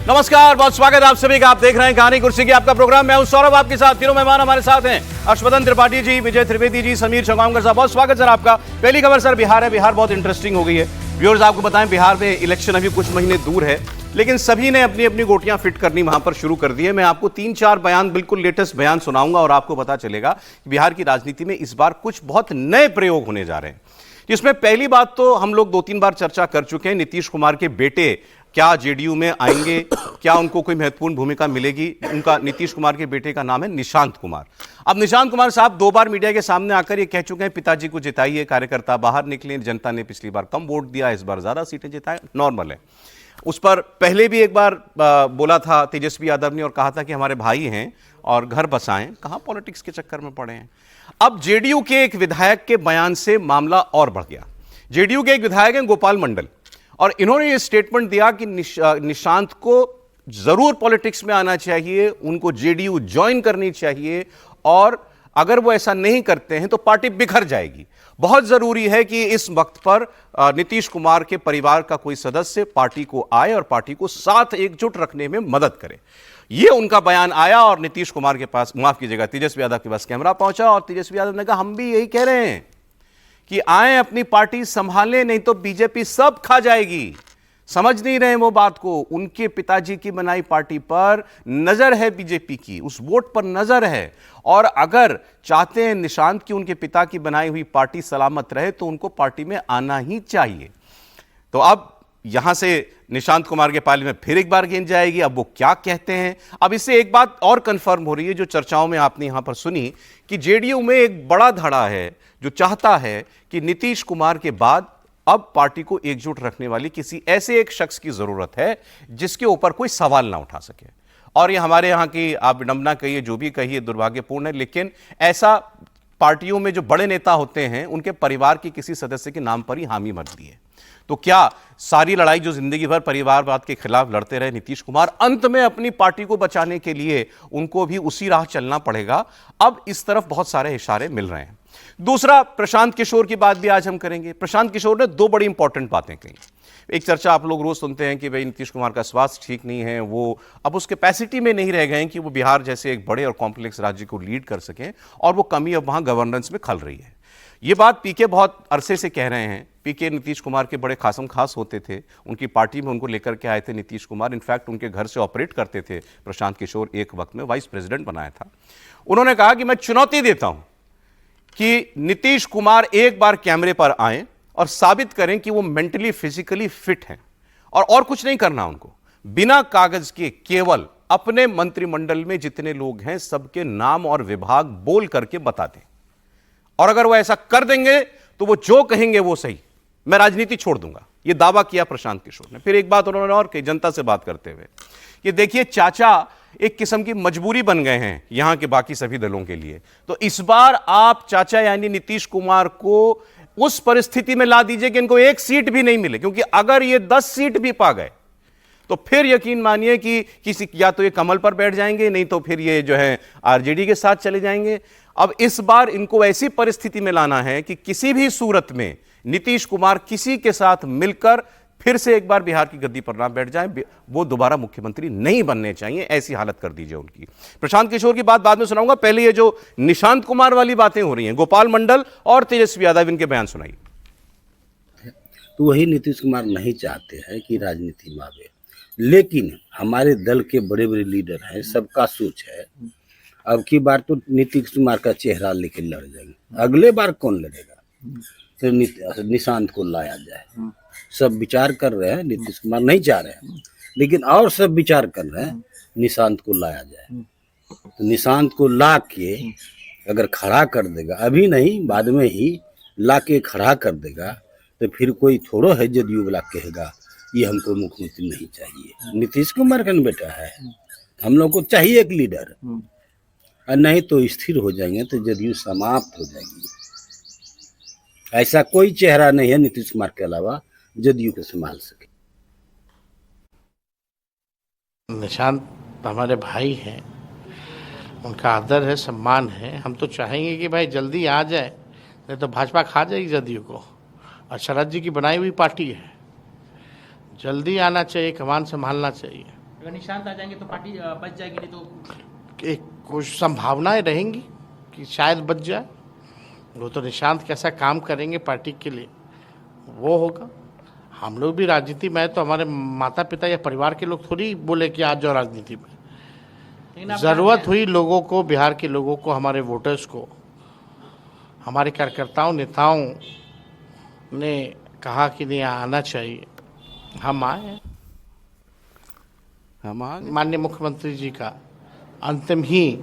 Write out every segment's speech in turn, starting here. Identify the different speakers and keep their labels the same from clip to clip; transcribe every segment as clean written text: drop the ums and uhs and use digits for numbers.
Speaker 1: नमस्कार, बहुत स्वागत है आप सभी का। आप देख रहे हैं कहानी कुर्सी की, आपका प्रोग्राम। मैं हूं सौरभ, आपके साथ। तीनों मेहमान हमारे साथ हैं, हर्षवर्धन त्रिपाठी जी, विजय त्रिवेदी जी, समीर चौगांवकर साहब। बहुत स्वागत सर आपका। पहली खबर सर बिहार है। बिहार बहुत इंटरेस्टिंग हो गई है। व्यूअर्स आपको बताएं, बिहार में इलेक्शन अभी कुछ महीने दूर है, लेकिन सभी ने अपनी अपनी गोटियां फिट करनी वहां पर शुरू कर दी है। मैं आपको 3-4 बयान, बिल्कुल लेटेस्ट बयान सुनाऊंगा और आपको पता चलेगा कि बिहार की राजनीति में इस बार कुछ बहुत नए प्रयोग होने जा रहे हैं। जिसमें पहली बात तो हम लोग 2-3 बार चर्चा कर चुके हैं, नीतीश कुमार के बेटे क्या जेडीयू में आएंगे, क्या उनको कोई महत्वपूर्ण भूमिका मिलेगी। उनका, नीतीश कुमार के बेटे का नाम है निशांत कुमार। अब निशांत कुमार साहब 2 बार मीडिया के सामने आकर ये कह चुके हैं, पिताजी को जिताइए, कार्यकर्ता बाहर निकले, जनता ने पिछली बार कम वोट दिया, इस बार ज्यादा सीटें जिताएं, नॉर्मल है। उस पर पहले भी एक बार बोला था तेजस्वी यादव ने और कहा था कि हमारे भाई हैं और घर बसाएं। कहां पॉलिटिक्स के चक्कर में पड़े हैं। अब जेडीयू के एक विधायक के बयान से मामला और बढ़ गया। जेडीयू के एक विधायक हैं गोपाल मंडल, और इन्होंने ये स्टेटमेंट दिया कि निशांत को जरूर पॉलिटिक्स में आना चाहिए, उनको जेडीयू ज्वाइन करनी चाहिए, और अगर वो ऐसा नहीं करते हैं तो पार्टी बिखर जाएगी। बहुत जरूरी है कि इस वक्त पर नीतीश कुमार के परिवार का कोई सदस्य पार्टी को आए और पार्टी को साथ एकजुट रखने में मदद करे। ये उनका बयान आया और नीतीश कुमार के पास, माफ कीजिएगा, तेजस्वी यादव के पास कैमरा पहुंचा और तेजस्वी यादव ने कहा, हम भी यही कह रहे हैं कि आए, अपनी पार्टी संभालें, नहीं तो बीजेपी सब खा जाएगी। समझ नहीं रहे वो बात को। उनके पिताजी की बनाई पार्टी पर नजर है, बीजेपी की उस वोट पर नजर है, और अगर चाहते हैं निशांत की उनके पिता की बनाई हुई पार्टी सलामत रहे तो उनको पार्टी में आना ही चाहिए। तो अब यहां से निशांत कुमार के पाले में फिर एक बार गेंद जाएगी। अब वो क्या कहते हैं। अब इससे एक बात और कंफर्म हो रही है, जो चर्चाओं में आपने यहां पर सुनी, कि जेडीयू में एक बड़ा धड़ा है जो चाहता है कि नीतीश कुमार के बाद अब पार्टी को एकजुट रखने वाली किसी ऐसे एक शख्स की जरूरत है जिसके ऊपर कोई सवाल ना उठा सके। और ये हमारे यहां की, आप विडंबना कहिए, जो भी कहिए, दुर्भाग्यपूर्ण है, लेकिन ऐसा पार्टियों में जो बड़े नेता होते हैं उनके परिवार के किसी सदस्य के नाम पर ही हामी भर दी है। तो क्या सारी लड़ाई जो जिंदगी भर परिवारवाद के खिलाफ लड़ते रहे नीतीश कुमार, अंत में अपनी पार्टी को बचाने के लिए उनको भी उसी राह चलना पड़ेगा। अब इस तरफ बहुत सारे इशारे मिल रहे हैं। दूसरा, प्रशांत किशोर की बात भी आज हम करेंगे। प्रशांत किशोर ने 2 बड़ी इंपॉर्टेंट बातें कही। एक चर्चा आप लोग रोज सुनते हैं कि भाई नीतीश कुमार का स्वास्थ्य ठीक नहीं है, वो अब उस कैपेसिटी में नहीं रह गए हैं कि वो बिहार जैसे एक बड़े और कॉम्प्लेक्स राज्य को लीड कर सकें, और वो कमी अब वहां गवर्नेंस में खल रही है। ये बात पीके बहुत अरसे से कह रहे हैं। पीके नीतीश कुमार के बड़े खासम खास होते थे, उनकी पार्टी में उनको लेकर के आए थे नीतीश कुमार। इनफैक्ट उनके घर से ऑपरेट करते थे प्रशांत किशोर, एक वक्त में वाइस प्रेसिडेंट बनाया था। उन्होंने कहा कि मैं चुनौती देता हूं कि नीतीश कुमार एक बार कैमरे पर आए और साबित करें कि वो मेंटली फिजिकली फिट हैं, और कुछ नहीं करना उनको। बिना कागज के केवल अपने मंत्रिमंडल में जितने लोग हैं सबके नाम और विभाग बोल करके बता दें, और अगर वो ऐसा कर देंगे तो वो जो कहेंगे वो सही, मैं राजनीति छोड़ दूंगा। ये दावा किया प्रशांत किशोर ने। फिर एक बात उन्होंने और कही जनता से बात करते हुए, कि देखिए चाचा एक किस्म की मजबूरी बन गए हैं यहां के बाकी सभी दलों के लिए, तो इस बार आप चाचा यानी नीतीश कुमार को उस परिस्थिति में ला दीजिए कि इनको 1 सीट भी नहीं मिले, क्योंकि अगर ये 10 सीट भी पा गए तो फिर यकीन मानिए कि किसी, या तो ये कमल पर बैठ जाएंगे, नहीं तो फिर ये जो है आरजेडी के साथ चले जाएंगे। अब इस बार इनको ऐसी परिस्थिति में लाना है कि किसी भी सूरत में नीतीश कुमार किसी के साथ मिलकर फिर से एक बार बिहार की गद्दी पर ना बैठ जाएं, वो दोबारा मुख्यमंत्री नहीं बनने चाहिए, ऐसी हालत कर दीजिए उनकी। प्रशांत किशोर की बात बाद में सुनाऊंगा, पहले ये जो निशांत कुमार वाली बातें हो रही हैं, गोपाल मंडल और तेजस्वी यादव, इनके बयान सुनाइए।
Speaker 2: तो वही नीतीश कुमार नहीं चाहते हैं कि राजनीति में आवे, लेकिन हमारे दल के बड़े बड़े लीडर हैं, सबका सोच है अब की बार तो नीतीश कुमार का चेहरा लेके लड़ जाएंगे, अगले बार कौन लड़ेगा, फिर निशांत को लाया जाए। सब विचार कर रहे हैं, नीतीश कुमार नहीं चाह रहे हैं, लेकिन और सब विचार कर रहे हैं निशांत को लाया जाए। तो निशांत को ला के अगर खड़ा कर देगा, अभी नहीं बाद में ही ला के खड़ा कर देगा, तो फिर कोई थोड़ो है जदयू वाला कहेगा ये हमको मुख्यमंत्री नहीं चाहिए। नीतीश कुमार का बेटा है, हम लोग को चाहिए एक लीडर, और नहीं तो स्थिर हो जाएंगे तो जदयू समाप्त हो जाएगी। ऐसा कोई चेहरा नहीं है नीतीश कुमार के अलावा जदयू को संभाल सके।
Speaker 3: निशांत हमारे भाई हैं, उनका आदर है, सम्मान है। हम तो चाहेंगे कि भाई जल्दी आ जाए, नहीं तो भाजपा खा जाएगी जदयू को। और शरद जी की बनाई हुई पार्टी है, जल्दी आना चाहिए, कमान संभालना चाहिए।
Speaker 4: अगर निशांत आ जाएंगे तो पार्टी बच जाएगी, नहीं तो
Speaker 3: एक कुछ संभावनाएं रहेंगी कि शायद बच जाए। वो तो निशांत कैसा काम करेंगे पार्टी के लिए वो होगा। हम लोग भी राजनीति में, तो हमारे माता पिता या परिवार के लोग थोड़ी बोले कि आज जाओ राजनीति में।
Speaker 4: लेकिन आप
Speaker 3: ज़रूरत हुई लोगों को, बिहार के लोगों को, हमारे वोटर्स को, हमारे कार्यकर्ताओं नेताओं ने कहा कि नहीं आना चाहिए, हम आए हैं। माननीय मुख्यमंत्री जी का अंतिम ही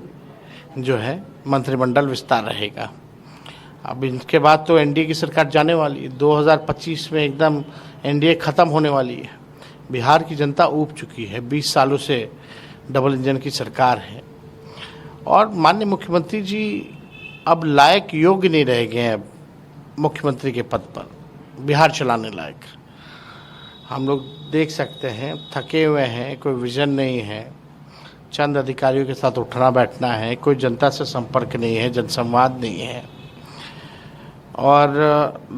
Speaker 3: जो है मंत्रिमंडल विस्तार रहेगा। अब इनके बाद तो एनडीए की सरकार जाने वाली है। 2025 में एकदम एनडीए ख़त्म होने वाली है। बिहार की जनता ऊब चुकी है। 20 सालों से डबल इंजन की सरकार है और माननीय मुख्यमंत्री जी अब लायक योग्य नहीं रह गए हैं अब मुख्यमंत्री के पद पर, बिहार चलाने लायक। हम लोग देख सकते हैं थके हुए हैं, कोई विजन नहीं है, चंद अधिकारियों के साथ उठना बैठना है, कोई जनता से संपर्क नहीं है, जनसंवाद नहीं है और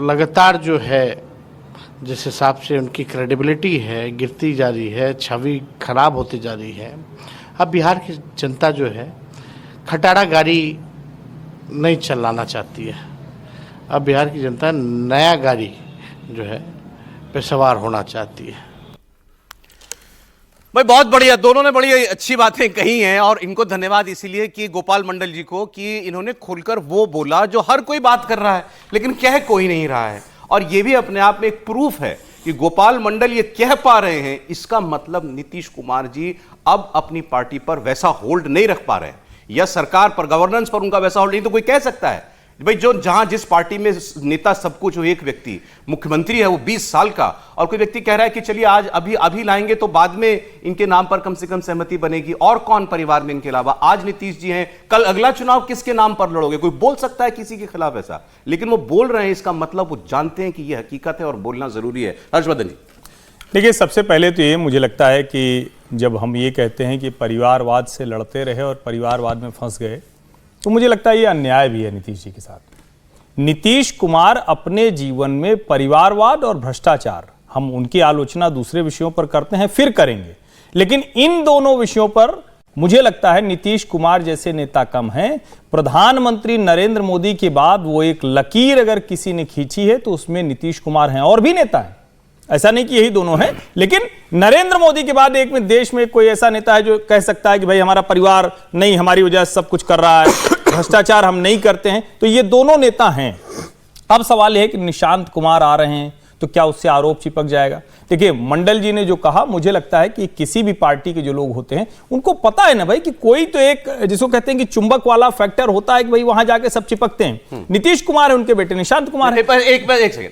Speaker 3: लगातार जो है जिस हिसाब से उनकी क्रेडिबिलिटी है गिरती जा रही है, छवि खराब होती जा रही है। अब बिहार की जनता जो है खटारा गाड़ी नहीं चलाना चाहती है। अब बिहार की जनता नया गाड़ी जो है पे सवार होना चाहती है।
Speaker 1: भाई बहुत बढ़िया, दोनों ने बड़ी अच्छी बातें कही हैं और इनको धन्यवाद इसीलिए कि गोपाल मंडल जी को कि इन्होंने खुलकर वो बोला जो हर कोई बात कर रहा है लेकिन कह कोई नहीं रहा है। और ये भी अपने आप में एक प्रूफ है कि गोपाल मंडल ये कह पा रहे हैं, इसका मतलब नीतीश कुमार जी अब अपनी पार्टी पर वैसा होल्ड नहीं रख पा रहे हैं या सरकार पर, गवर्नेंस पर उनका वैसा होल्ड नहीं। तो कोई कह सकता है भाई जो जहां जिस पार्टी में नेता सब कुछ हो, एक व्यक्ति मुख्यमंत्री है वो 20 साल का, और कोई व्यक्ति कह रहा है कि चलिए आज अभी लाएंगे तो बाद में इनके नाम पर कम से कम सहमति बनेगी। और कौन परिवार में इनके अलावा? आज नीतीश जी हैं, कल अगला चुनाव किसके नाम पर लड़ोगे? कोई बोल सकता है किसी के खिलाफ ऐसा, लेकिन वो बोल रहे हैं, इसका मतलब वो जानते हैं कि यह हकीकत है और बोलना जरूरी है। हर्षवर्धन जी
Speaker 5: देखिए, सबसे पहले तो ये मुझे लगता है कि जब हम ये कहते हैं कि परिवारवाद से लड़ते रहे और परिवारवाद में फंस गए, तो मुझे लगता है ये अन्याय भी है नीतीश जी के साथ। नीतीश कुमार अपने जीवन में परिवारवाद और भ्रष्टाचार, हम उनकी आलोचना दूसरे विषयों पर करते हैं, फिर करेंगे, लेकिन इन दोनों विषयों पर मुझे लगता है नीतीश कुमार जैसे नेता कम हैं। प्रधानमंत्री नरेंद्र मोदी के बाद वो एक लकीर अगर किसी ने खींची है तो उसमें नीतीश कुमार हैं। और भी नेता हैं, ऐसा नहीं कि यही दोनों हैं, लेकिन नरेंद्र मोदी के बाद एक में देश में कोई ऐसा नेता है जो कह सकता है कि भाई हमारा परिवार नहीं हमारी वजह से सब कुछ कर रहा है, भ्रष्टाचार हम नहीं करते हैं, तो ये दोनों नेता हैं। अब सवाल यह है कि निशांत कुमार आ रहे हैं तो क्या उससे आरोप चिपक जाएगा? देखिए, मंडल जी ने जो कहा, मुझे लगता है कि किसी भी पार्टी के जो लोग होते हैं उनको पता है ना भाई कि कोई तो एक जिसको कहते हैं कि चुंबक वाला फैक्टर होता है कि भाई वहां जाके सब चिपकते हैं। नीतीश कुमार है, उनके बेटे निशांत कुमार है।
Speaker 1: एक second,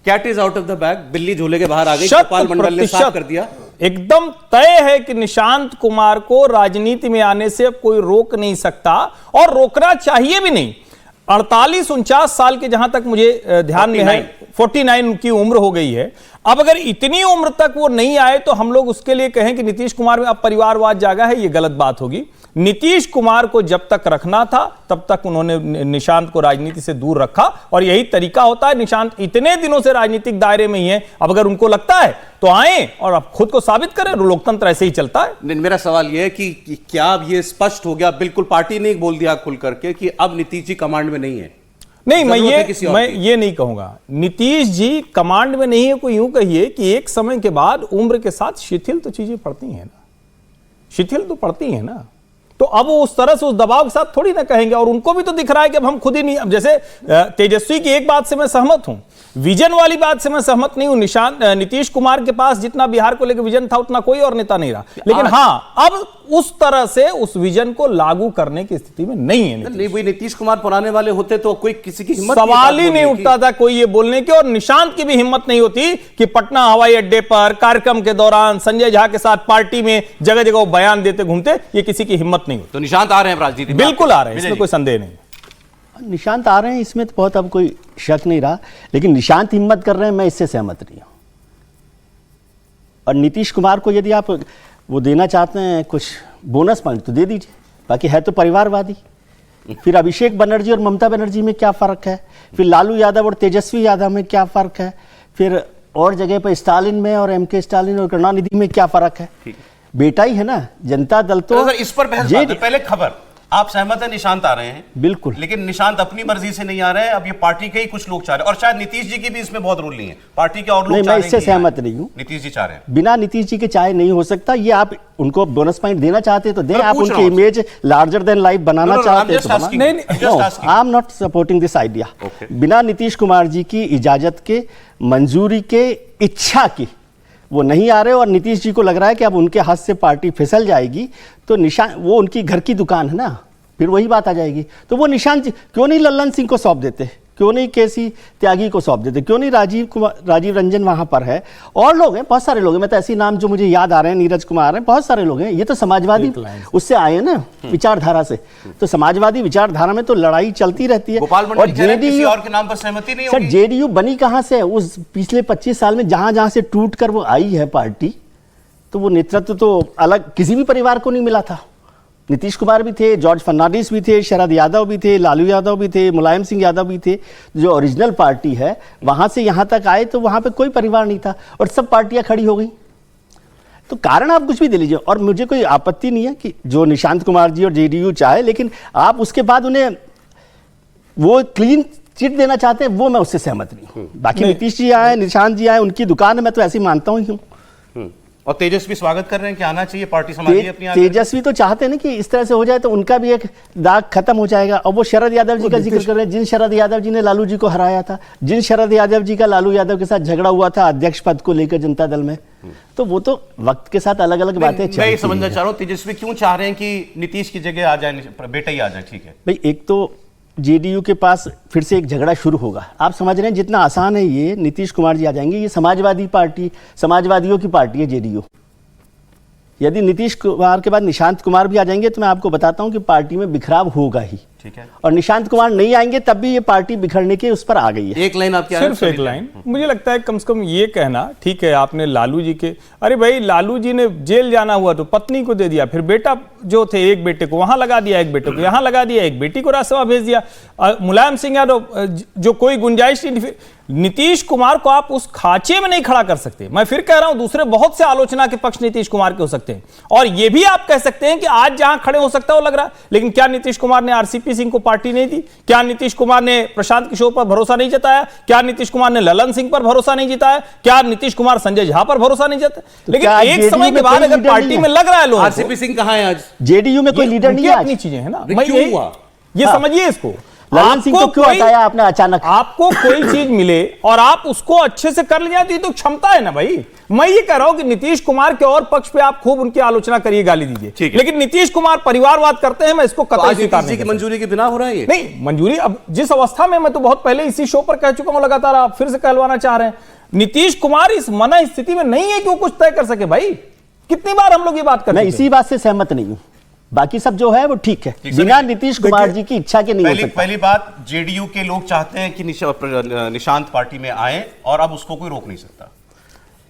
Speaker 1: cat is out of the bag, बिल्ली झूले के बाहर आ गई, गोपाल मंडल ने साफ कर दिया।
Speaker 5: एकदम तय है कि निशांत कुमार को राजनीति में आने से कोई रोक नहीं सकता और रोकना चाहिए भी नहीं। 48-49 साल के जहां तक मुझे ध्यान में है, 49 उनकी उम्र हो गई है। अब अगर इतनी उम्र तक वो नहीं आए तो हम लोग उसके लिए कहें कि नीतीश कुमार में अब परिवारवाद जागा है, ये गलत बात होगी। नीतीश कुमार को जब तक रखना था तब तक उन्होंने निशांत को राजनीति से दूर रखा और यही तरीका होता है। निशांत इतने दिनों से राजनीतिक दायरे में ही है, अब अगर उनको लगता है तो आए और अब खुद को साबित करें। लोकतंत्र ऐसे ही चलता है।
Speaker 1: मेरा सवाल यह है कि क्या अब ये स्पष्ट हो गया, बिल्कुल पार्टी ने बोल दिया खुल करके कि अब नीतीश जी कमांड में नहीं है?
Speaker 5: नहीं, मैं ये नहीं कहूंगा नीतीश जी कमांड में नहीं है। कोई यूं कहिए कि एक समय के बाद उम्र के साथ शिथिल तो चीजें पड़ती हैं ना, शिथिल तो पड़ती हैं ना, तो अब वो उस तरह से उस दबाव के साथ थोड़ी ना कहेंगे। और उनको भी तो दिख रहा है कि अब हम खुद ही नहीं, अब जैसे तेजस्वी की एक बात से मैं सहमत हूं, विजन वाली बात से मैं सहमत नहीं हूं। नीतीश कुमार के पास जितना बिहार को लेकर विजन था उतना कोई और नेता नहीं रहा, लेकिन हां अब उस तरह से उस विजन को लागू करने की स्थिति में नहीं है।
Speaker 1: नहीं, वही नीतीश कुमार पुराने वाले होते तो कोई किसी की हिम्मत,
Speaker 5: सवाल ही नहीं उठता था कोई ये बोलने की। और निशांत की भी हिम्मत नहीं होती कि पटना हवाई अड्डे पर कार्यक्रम के दौरान संजय झा के साथ पार्टी में जगह जगह बयान देते घूमते, ये किसी की हिम्मत नहीं होती।
Speaker 1: तो निशांत आ रहे हैं राजनीति में?
Speaker 5: बिल्कुल आ रहे हैं, इसमें कोई संदेह नहीं।
Speaker 6: निशांत आ रहे हैं, इसमें तो बहुत अब कोई शक नहीं रहा, लेकिन निशांत हिम्मत कर रहे हैं, मैं इससे सहमत नहीं हूं। और नीतीश कुमार को यदि आप वो देना चाहते हैं कुछ बोनस पॉइंट तो दे दीजिए, बाकी है तो परिवारवादी। फिर अभिषेक बनर्जी और ममता बनर्जी में क्या फर्क है? फिर लालू यादव और तेजस्वी यादव में क्या फर्क है? फिर और जगह पर स्टालिन में और एमके स्टालिन और करुणानिधि में क्या फर्क है? बेटा ही है ना। जनता दल तो
Speaker 1: सर इस पर बहस बात है। पहले खबर, आप सहमत हैं निशांत आ रहे हैं?
Speaker 6: बिल्कुल।
Speaker 1: लेकिन निशांत अपनी मर्जी से नहीं आ रहे हैं, अब ये पार्टी के ही कुछ लोग चाह रहे हैं, और शायद नीतीश जी की भी इसमें बहुत रोल नहीं है, पार्टी के और लोग
Speaker 6: नहीं,
Speaker 1: चाह
Speaker 6: मैं
Speaker 1: रहे हैं
Speaker 6: इससे
Speaker 1: कि
Speaker 6: सहमत नहीं हूं।
Speaker 1: नीतीश जी चाह रहे हैं।
Speaker 6: बिना नीतीश जी के चाहे नहीं हो सकता। ये आप उनको बोनस पॉइंट देना चाहते तो दें,
Speaker 1: मैं
Speaker 6: आप
Speaker 1: पूछ
Speaker 6: उनकी
Speaker 1: रहा हूं
Speaker 6: इमेज लार्जर देन लाइफ बनाना
Speaker 1: No, no, no,
Speaker 6: चाहते
Speaker 1: I'm
Speaker 6: तो
Speaker 1: just asking.
Speaker 5: नहीं,
Speaker 1: I'm just asking.
Speaker 6: I am not supporting this idea.
Speaker 1: Okay.
Speaker 6: बिना नीतीश कुमार जी की इजाजत के, मंजूरी के, इच्छा की वो नहीं आ रहे, और नीतीश जी को लग रहा है कि अब उनके हाथ से पार्टी फिसल जाएगी तो निशान, वो उनकी घर की दुकान है ना, फिर वही बात आ जाएगी। तो वो निशान जी क्यों नहीं लल्लन सिंह को सौंप देते, क्यों नहीं केसी त्यागी को सौंप देते, क्यों नहीं राजीव रंजन वहां पर है, और लोग हैं, बहुत सारे लोग हैं। मैं तो ऐसे नाम जो मुझे याद आ रहे हैं, नीरज कुमार हैं, बहुत सारे लोग हैं। ये तो समाजवादी उससे आए हैं ना, विचारधारा से। तो समाजवादी विचारधारा में तो लड़ाई चलती रहती है।
Speaker 1: गोपाल
Speaker 6: और
Speaker 1: मंडल कह रहे हैं किसी
Speaker 6: जेडीयू,
Speaker 1: और के नाम पर सहमति नहीं
Speaker 6: सर
Speaker 1: होगी।
Speaker 6: जेडीयू बनी कहां से है? उस पिछले 25 साल में जहां जहां से टूट कर वो आई है पार्टी, तो वो नेतृत्व तो अलग किसी भी परिवार को नहीं मिला था। नीतीश कुमार भी थे, जॉर्ज फर्नांडिस भी थे, शरद यादव भी थे, लालू यादव भी थे, मुलायम सिंह यादव भी थे। जो ओरिजिनल पार्टी है वहां से यहां तक आए तो वहां पे कोई परिवार नहीं था, और सब पार्टियां खड़ी हो गई। तो कारण आप कुछ भी दे लीजिए, और मुझे कोई आपत्ति नहीं है कि जो निशांत कुमार जी और जेडीयू चाहे, लेकिन आप उसके बाद उन्हें वो क्लीन चिट देना चाहते हैं, वो मैं उससे सहमत नहीं हूं। बाकी नीतीश जी आए, निशांत जी आए, उनकी दुकान है, मैं तो ऐसे ही मानता हूं।
Speaker 1: और तेजस्वी स्वागत कर रहे हैं कि आना चाहिए, पार्टी संभालिए अपनी आगे।
Speaker 6: तेजस्वी तो चाहते हैं ना कि इस तरह से हो जाए तो उनका भी एक दाग खत्म हो जाएगा। और वो शरद यादव जी का जिक्र कर रहे हैं, जिन शरद यादव जी ने लालू जी को हराया था, जिन शरद यादव जी का लालू यादव के साथ झगड़ा हुआ था अध्यक्ष पद को लेकर जनता दल में, तो वो तो वक्त के साथ अलग अलग बातें
Speaker 1: मैं ये समझना चाह रहा हूँ तेजस्वी क्यों चाह रहे हैं कि नीतीश की जगह आ जाए, बेटा ही आ जाए। ठीक है
Speaker 6: भाई, एक तो जेडीयू के पास फिर से एक झगड़ा शुरू होगा। आप समझ रहे हैं जितना आसान है ये, नीतीश कुमार जी आ जाएंगे, ये समाजवादी पार्टी, समाजवादियों की पार्टी है जेडीयू। यदि नीतीश कुमार के बाद निशांत कुमार भी आ जाएंगे तो मैं आपको बताता हूं कि पार्टी में बिखराव होगा ही।
Speaker 1: ठीक है।
Speaker 6: और निशांत कुमार नहीं आएंगे तब भी ये पार्टी बिखरने के उस पर आ गई है।
Speaker 1: एक लाइन आपकी
Speaker 5: सिर्फ एक लाइन, मुझे लगता है कम से कम ये कहना, ठीक है आपने लालू जी के, अरे भाई लालू जी ने जेल जाना हुआ तो पत्नी को दे दिया, फिर बेटा जो थे एक बेटे को वहां लगा दिया, एक बेटे को यहां लगा दिया, एक बेटी को राज्यसभा भेज दिया। मुलायम सिंह यादव जो कोई गुंजाइश नहीं, नीतीश कुमार को आप उस खांचे में नहीं खड़ा कर सकते। मैं फिर कह रहा हूं, दूसरे बहुत से आलोचना के पक्ष नीतीश कुमार के हो सकते हैं, और यह भी आप कह सकते हैं कि आज जहां खड़े हो सकता है वो लग रहा है, लेकिन क्या नीतीश कुमार ने आरसीपी सिंह को पार्टी नहीं दी? क्या नीतीश कुमार ने प्रशांत किशोर पर भरोसा नहीं जताया? क्या नीतीश कुमार ने ललन सिंह पर भरोसा नहीं जताया? क्या नीतीश कुमार संजय झा पर भरोसा नहीं जताया? लेकिन एक समय के बाद अगर पार्टी में लग रहा है लोगों को,
Speaker 1: आरसीपी सिंह कहां है आज?
Speaker 6: जेडीयू में कोई लीडर नहीं है,
Speaker 5: अपनी चीजें है ना,
Speaker 1: क्यों हुआ?
Speaker 5: ये समझिए इसको।
Speaker 6: ललन सिंह को क्यों हटाया आपने अचानक?
Speaker 5: आपको कोई चीज मिले और आप उसको अच्छे से कर लिया तो ये तो क्षमता है ना भाई। मैं ये कह रहा हूं कि नीतीश कुमार के और पक्ष पे आप खूब उनकी आलोचना करिए, गाली दीजिए, लेकिन नीतीश कुमार परिवारवाद करते हैं, मैं इसको कतई स्वीकार नहीं करता।
Speaker 1: मंजूरी के बिना हो रहा है ये?
Speaker 5: नहीं, मंजूरी अब जिस अवस्था में, मैं तो बहुत पहले इसी शो पर कह चुका हूं, लगातार आप फिर से कहलवाना चाह रहे हैं। नीतीश कुमार इस मना स्थिति में नहीं है कि वो कुछ तय कर सके। भाई कितनी बार हम लोग ये बात करते हैं,
Speaker 6: मैं इसी बात से सहमत नहीं हूं। बाकी सब जो है वो ठीक है, बिना नीतीश कुमार जी की इच्छा के नहीं हो सकता।
Speaker 1: पहली बात, जेडीयू के लोग चाहते हैं कि निशांत पार्टी में आए, और अब उसको कोई रोक नहीं सकता।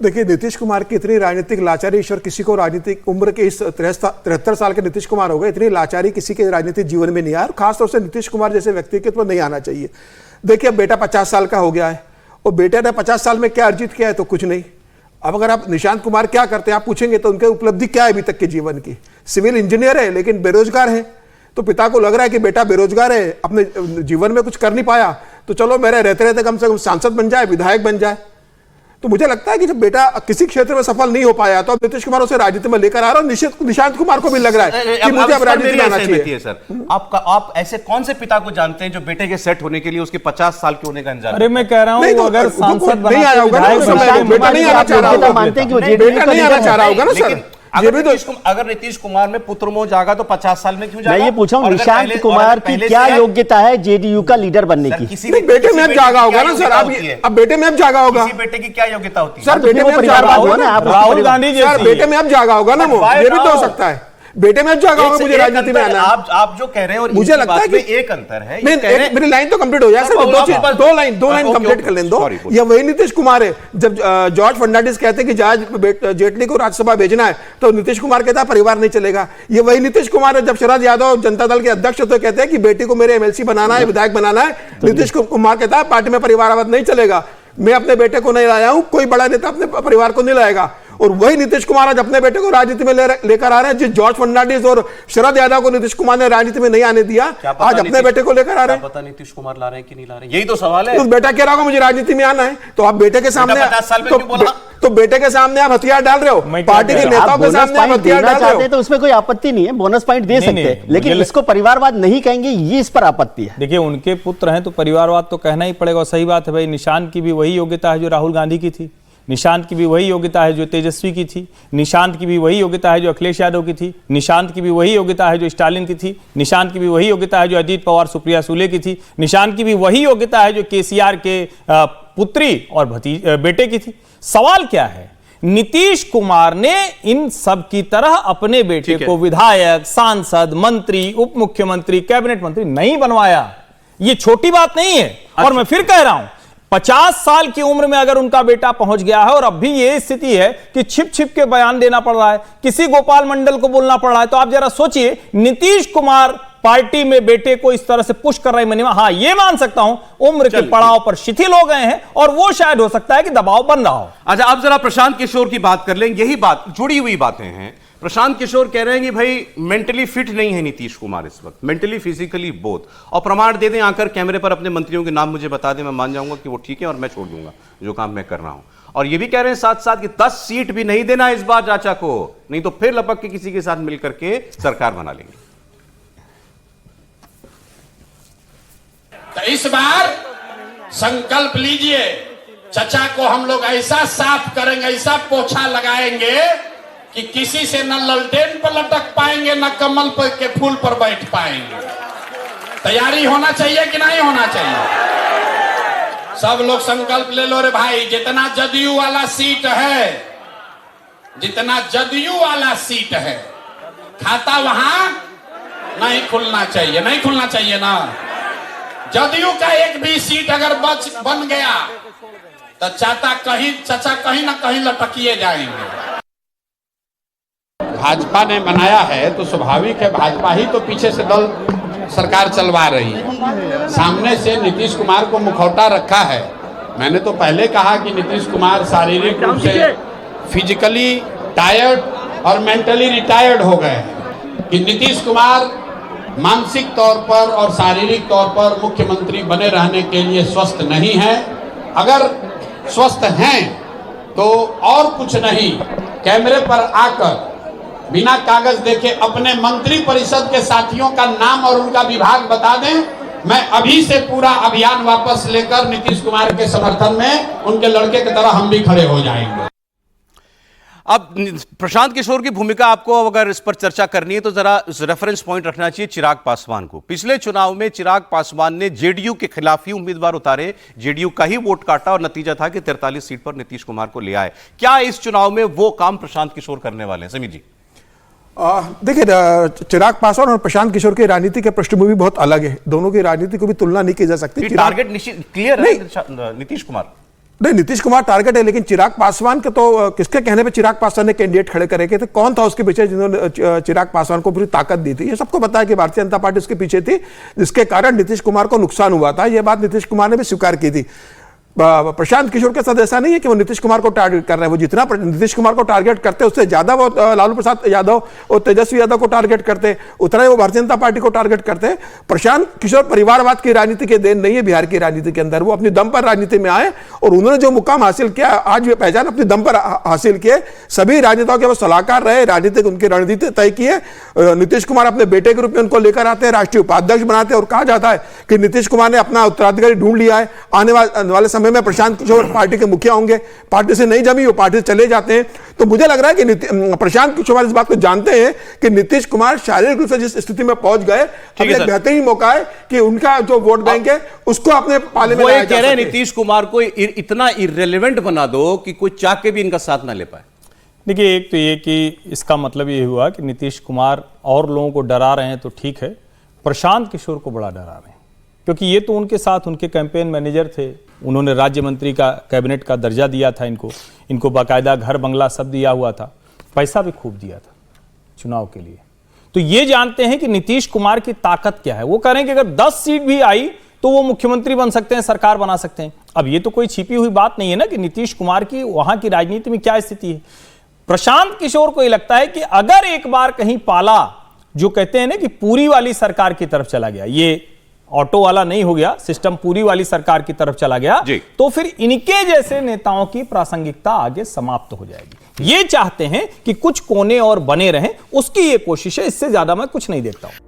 Speaker 7: देखिए, नीतीश कुमार की इतनी राजनीतिक लाचारी, ईश्वर किसी को राजनीतिक उम्र के इस 73 साल के नीतीश कुमार हो गए, इतनी लाचारी किसी के राजनीतिक जीवन में नहीं आया, और खासतौर से नीतीश कुमार जैसे व्यक्तित्व नहीं आना चाहिए। देखिए, अब बेटा 50 साल का हो गया है, और बेटे ने 50 साल में क्या अर्जित किया है? तो कुछ नहीं। अब अगर आप निशांत कुमार क्या करते हैं आप पूछेंगे तो उनके उपलब्धि क्या है अभी तक के जीवन की? सिविल इंजीनियर है लेकिन बेरोजगार है। तो पिता को लग रहा है कि बेटा बेरोजगार है, अपने जीवन में कुछ कर नहीं पाया, तो चलो मेरे रहते रहते कम से कम सांसद बन जाए, विधायक बन जाए। तो मुझे लगता है कि जब बेटा किसी क्षेत्र में सफल नहीं हो पाया तो अब नीतीश कुमार उसे राजनीति में लेकर आ रहा है, और निशांत कुमार को भी लग रहा है कि मुझे अब राजनीति में आना चाहिए।
Speaker 1: सर आप ऐसे कौन से पिता को जानते हैं जो बेटे के सेट होने के लिए उसके 50 साल के होने का इंतजार?
Speaker 5: अरे मैं कह रहा हूं, अगर सांसद
Speaker 7: नहीं आया होगा ना, बेटा नहीं आना चाह रहा होगा,
Speaker 6: मानते हैं कि वो
Speaker 7: बेटा नहीं आना चाह रहा होगा ना सर।
Speaker 1: अगर नीतीश कुमार में पुत्र मोह जागा तो 50 साल में क्यों जागा?
Speaker 6: मैं ये पूछा हूं, निशांत कुमार की क्या योग्यता है जेडीयू का लीडर बनने की?
Speaker 7: बेटे में अब जागा होगा ना सर। अब बेटे में अब जागा होगा।
Speaker 1: बेटे की क्या योग्यता होती है
Speaker 7: सर? बेटे में अब जागा होगा ना,
Speaker 5: राहुल गांधी जी,
Speaker 7: सर बेटे में अब जागा होगा ना, वो ये भी तो हो सकता है। बेटे में अब जागा होगा, मुझे राजनीति में आना है।
Speaker 1: आप जो कह रहे हैं और
Speaker 7: मुझे लगता है कि
Speaker 1: एक अंतर है।
Speaker 7: मेरी लाइन तो कंप्लीट हो जाए सर, दो लाइन कंप्लीट कर लें दो। ये वही नीतीश कुमार है, जब जॉर्ज फर्नांडिस कहते हैं कि जॉर्ज जेटली को राज्यसभा भेजना है तो नीतीश कुमार कहता है परिवार नहीं चलेगा। ये वही नीतीश कुमार है, जब शरद यादव जनता दल के अध्यक्ष तो कहते हैं कि बेटी को मेरे एमएलसी बनाना है, विधायक बनाना है। नीतीश कुमार कहता है पार्टी में परिवारवाद नहीं चलेगा, मैं अपने बेटे को नहीं लाया हूं, कोई बड़ा नेता अपने परिवार को नहीं लाएगा। और वही नीतीश कुमार आज अपने बेटे को राजनीति में लेकर आ रहे हैं। जिस जॉर्ज फर्नांडिस और शरद यादव को नीतीश कुमार ने राजनीति में नहीं आने दिया, आज अपने बेटे को लेकर आ रहे हैं।
Speaker 1: पता नीतीश कुमार ला रहे हैं कि नहीं ला रहे हैं, यही तो सवाल है।
Speaker 7: तो बेटा कह रहा होगा मुझे राजनीति में आना है, तो आप बेटे के सामने
Speaker 1: 50 साल में क्यों बोला?
Speaker 7: तो बेटे के सामने आप हथियार डाल रहे हो, पार्टी के नेताओं के सामने आप हथियार डाल रहे हो।
Speaker 6: तो उसमें कोई आपत्ति नहीं है, बोनस पॉइंट दे सकते हैं, लेकिन इसको परिवारवाद नहीं कहेंगे, ये इस पर आपत्ति है।
Speaker 5: देखिए, उनके पुत्र हैं तो परिवारवाद तो कहना ही पड़ेगा। और सही बात है भाई, निशांत की भी वही योग्यता है जो राहुल गांधी की थी, निशांत की भी वही योग्यता है जो तेजस्वी की थी, निशांत की भी वही योग्यता है जो अखिलेश यादव की थी, निशांत की भी वही योग्यता है जो स्टालिन की थी, निशांत की भी वही योग्यता है जो अजीत पवार सुप्रिया सुले की थी, निशांत की भी वही योग्यता है जो केसीआर के पुत्री और बेटे की थी। सवाल क्या है, नीतीश कुमार ने इन सब की तरह अपने बेटे को विधायक, सांसद, मंत्री, उप मुख्यमंत्री, कैबिनेट मंत्री नहीं बनवाया। ये छोटी बात नहीं है। और मैं फिर कह रहा हूं, 50 साल की उम्र में अगर उनका बेटा पहुंच गया है और अब भी ये स्थिति है कि छिप छिप के बयान देना पड़ रहा है, किसी गोपाल मंडल को बोलना पड़ रहा है, तो आप जरा सोचिए, नीतीश कुमार पार्टी में बेटे को इस तरह से पुश कर रहे हैं। हाँ, ये मान सकता हूं, उम्र के पड़ाव पर शिथिल हो गए हैं और वो शायद हो सकता है कि दबाव बन रहा हो।
Speaker 1: अच्छा, अब जरा प्रशांत किशोर की बात कर लें। यही बात, जुड़ी हुई बातें हैं। प्रशांत किशोर कह रहे हैं कि भाई मेंटली फिट नहीं है नीतीश कुमार इस वक्त, मेंटली फिजिकली बोथ, और प्रमाण दे दें आकर कैमरे पर, अपने मंत्रियों के नाम मुझे बता दें, मैं मान जाऊंगा कि वो ठीक है और मैं छोड़ दूंगा जो काम मैं कर रहा हूं। और ये भी कह रहे हैं साथ साथ कि 10 सीट भी नहीं देना इस बार चाचा को, नहीं तो फिर लपक के किसी के साथ मिलकर के सरकार बना लेंगे।
Speaker 8: तो इस बार संकल्प लीजिए, चचा को हम लोग ऐसा साफ करेंगे, ऐसा पोछा लगाएंगे कि किसी से न ललटेन पर लटक पाएंगे, न कमल पर के फूल पर बैठ पाएंगे। तैयारी होना चाहिए कि नहीं होना चाहिए? सब लोग संकल्प ले लो रे भाई। जितना जदयू वाला सीट है, जितना जदयू वाला सीट है, खाता वहां नहीं खुलना चाहिए, नहीं खुलना चाहिए ना। जदयू का एक भी सीट अगर बन गया तो चचा कहीं ना कहीं लटकिए जाएंगे। भाजपा ने बनाया है तो स्वाभाविक है, भाजपा ही तो पीछे से दल सरकार चलवा रही है। सामने से नीतीश कुमार को मुखौटा रखा है। मैंने तो पहले कहा कि नीतीश कुमार शारीरिक रूप से फिजिकली टायर्ड और मेंटली रिटायर्ड हो गए हैं, कि नीतीश कुमार मानसिक तौर पर और शारीरिक तौर पर मुख्यमंत्री बने रहने के लिए स्वस्थ नहीं है। अगर स्वस्थ हैं तो और कुछ नहीं, कैमरे पर आकर बिना कागज देखे अपने मंत्री परिषद के साथियों का नाम और उनका विभाग बता दें। मैं अभी से पूरा अभियान वापस लेकर नीतीश कुमार के समर्थन में उनके लड़के की तरह हम भी खड़े हो जाएंगे।
Speaker 1: अब प्रशांत किशोर की भूमिका आपको अगर इस पर चर्चा करनी है तो जरा रेफरेंस पॉइंट रखना चाहिए चिराग पासवान को। पिछले चुनाव में चिराग पासवान ने जेडीयू के खिलाफ ही उम्मीदवार उतारे, जेडीयू का ही वोट काटा और नतीजा था कि 43 सीट पर नीतीश कुमार को ले आए। क्या इस चुनाव में वो काम प्रशांत किशोर करने वाले हैं? समीर जी,
Speaker 7: देखिए, चिराग पासवान और प्रशांत किशोर की राजनीति के पृष्ठभूमि बहुत अलग है। दोनों की राजनीति को भी तुलना नहीं की जा सकती।
Speaker 1: टारगेट क्लियर है नीतीश कुमार?
Speaker 7: नहीं, नीतीश कुमार टारगेट है, लेकिन चिराग पासवान के तो किसके कहने पे चिराग पासवान ने कैंडिडेट खड़े करे थे? कौन था उसके पीछे जिन्होंने चिराग पासवान को पूरी ताकत दी थी? ये सबको पता है कि भारतीय जनता पार्टी उसके पीछे थी, जिसके कारण नीतीश कुमार को नुकसान हुआ था। यह बात नीतीश कुमार ने भी स्वीकार की थी। प्रशांत किशोर के साथ ऐसा नहीं है कि वो नीतीश कुमार को टारगेट कर रहे हैं। वो जितना नीतीश कुमार को टारगेट करते उससे ज्यादा वो लालू प्रसाद यादव और तेजस्वी यादव को टारगेट करते, उतना ही वो भारतीय जनता पार्टी को टारगेट करते। प्रशांत किशोर परिवारवाद की राजनीति के देन नहीं है बिहार की राजनीति के अंदर। वो अपनी दम पर राजनीति में आए और उन्होंने जो मुकाम हासिल किया, आज वे पहचान अपनी दम पर हासिल किए। सभी राजनेताओं के वो सलाहकार रहे, राजनीतिक उनकी रणनीति तय की है। नीतीश कुमार अपने बेटे के रूप में उनको लेकर आते हैं, राष्ट्रीय उपाध्यक्ष बनाते हैं और कहा जाता है कि नीतीश कुमार ने अपना उत्तराधिकारी ढूंढ लिया है। आने वाले समय में प्रशांत किशोर पार्टी के मुखिया होंगे। पार्टी से नहीं जमी, वो पार्टी से चले जाते हैं। तो मुझे लग रहा है कि प्रशांत किशोर इस बात को जानते हैं कि नीतीश कुमार शारीरिक रूप से जिस स्थिति में पहुंच गए, अब एक बेहतरीन मौका है कि उनका जो वोट बैंक है उसको अपने पाले में लाया जा सके।
Speaker 1: नीतीश कुमार को इतना इररिलेवेंट बना दो कि कोई चाह के भी इनका साथ ना ले पाए।
Speaker 5: देखिए, एक तो ये कि इसका मतलब ये हुआ कि नीतीश कुमार और लोगों को डरा रहे हैं तो ठीक है, प्रशांत किशोर को बड़ा डरा रहे हैं, क्योंकि ये तो उनके साथ उनके कैंपेन मैनेजर थे। उन्होंने राज्य मंत्री का, कैबिनेट का दर्जा दिया था इनको बाकायदा घर बंगला सब दिया हुआ था, पैसा भी खूब दिया था चुनाव के लिए। तो ये जानते हैं कि नीतीश कुमार की ताकत क्या है। वो कह रहे हैं कि अगर 10 सीट भी आई तो वो मुख्यमंत्री बन सकते हैं, सरकार बना सकते हैं। अब ये तो कोई छिपी हुई बात नहीं है ना कि नीतीश कुमार की वहां की राजनीति में क्या स्थिति है। प्रशांत किशोर को यह लगता है कि अगर एक बार कहीं पाला, जो कहते हैं ना कि पूरी वाली सरकार की तरफ चला गया, ये ऑटो वाला नहीं हो गया, सिस्टम पूरी वाली सरकार की तरफ चला गया, तो फिर इनके जैसे नेताओं की प्रासंगिकता आगे समाप्त हो जाएगी। ये चाहते हैं कि कुछ कोने और बने रहें, उसकी ये कोशिश है, इससे ज्यादा मैं कुछ नहीं देखता हूं।